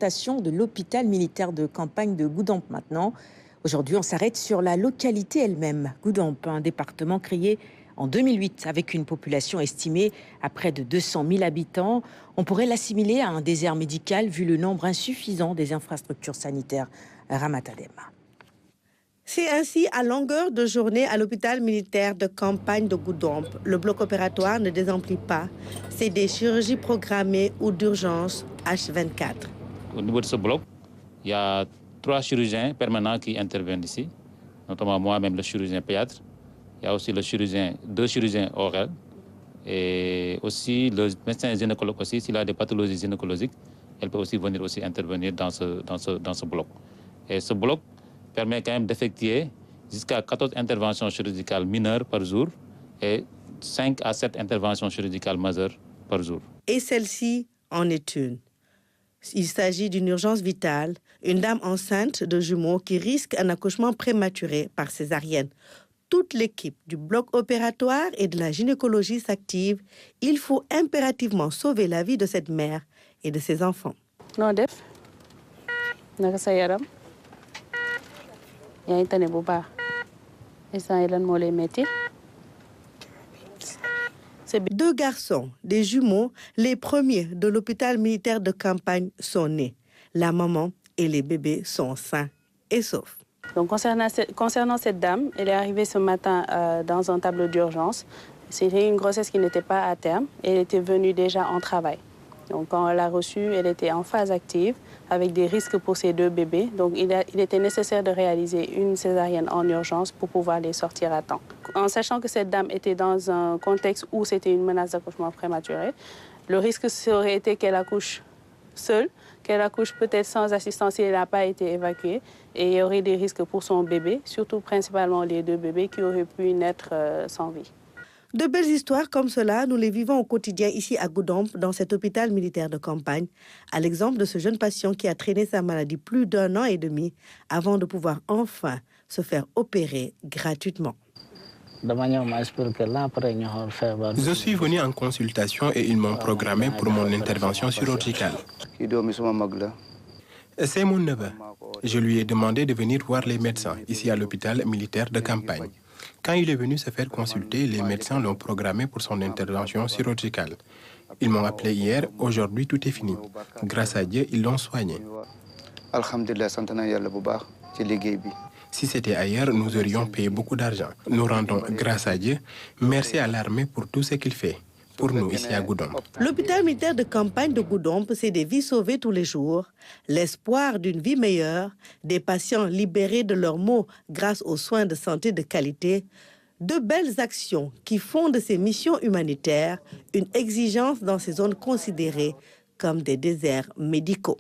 De l'hôpital militaire de campagne de Goudomp maintenant. Aujourd'hui, on s'arrête sur la localité elle-même. Goudomp, un département créé en 2008 avec une population estimée à près de 200 000 habitants. On pourrait l'assimiler à un désert médical vu le nombre insuffisant des infrastructures sanitaires. Ramatadem. C'est ainsi à longueur de journée à l'hôpital militaire de campagne de Goudomp. Le bloc opératoire ne désemplit pas. C'est des chirurgies programmées ou d'urgence H24. Au niveau de ce bloc, il y a 3 chirurgiens permanents qui interviennent ici, notamment moi-même le chirurgien pédiatre. Il y a aussi 2 chirurgiens oraux et aussi le médecin gynécologue aussi. S'il a des pathologies gynécologiques, elle peut aussi venir aussi intervenir dans ce bloc. Et ce bloc permet quand même d'effectuer jusqu'à 14 interventions chirurgicales mineures par jour et 5 à 7 interventions chirurgicales majeures par jour. Et celle-ci en est une. Il s'agit d'une urgence vitale, une dame enceinte de jumeaux qui risque un accouchement prématuré par césarienne. Toute l'équipe du bloc opératoire et de la gynécologie s'active. Il faut impérativement sauver la vie de cette mère et de ses enfants. Non def naka sa yaram yaa ngi tane bu baax instant yi lan moo lay metti. Ces 2 garçons, des jumeaux, les premiers de l'hôpital militaire de campagne sont nés. La maman et les bébés sont sains et saufs. Donc concernant cette dame, elle est arrivée ce matin dans un tableau d'urgence. C'était une grossesse qui n'était pas à terme et elle était venue déjà en travail. Donc quand on l'a reçue, elle était en phase active avec des risques pour ses 2 bébés. Donc il était nécessaire de réaliser une césarienne en urgence pour pouvoir les sortir à temps. En sachant que cette dame était dans un contexte où c'était une menace d'accouchement prématuré, le risque aurait été qu'elle accouche seule, qu'elle accouche peut-être sans assistance si elle n'a pas été évacuée. Et il y aurait des risques pour son bébé, surtout principalement les 2 bébés qui auraient pu naître sans vie. De belles histoires comme cela, nous les vivons au quotidien ici à Goudomp, dans cet hôpital militaire de campagne, à l'exemple de ce jeune patient qui a traîné sa maladie plus d'1 an et demi avant de pouvoir enfin se faire opérer gratuitement. Je suis venu en consultation et ils m'ont programmé pour mon intervention chirurgicale. C'est mon neveu. Je lui ai demandé de venir voir les médecins ici à l'hôpital militaire de campagne. Quand il est venu se faire consulter, les médecins l'ont programmé pour son intervention chirurgicale. Ils m'ont appelé hier, aujourd'hui tout est fini. Grâce à Dieu, ils l'ont soigné. Si c'était ailleurs, nous aurions payé beaucoup d'argent. Nous rendons grâce à Dieu. Merci à l'armée pour tout ce qu'il fait. Pour nous, ici à Goudomp. L'hôpital militaire de campagne de Goudomp, c'est des vies sauvées tous les jours, l'espoir d'une vie meilleure, des patients libérés de leurs maux grâce aux soins de santé de qualité, de belles actions qui font de ces missions humanitaires une exigence dans ces zones considérées comme des déserts médicaux.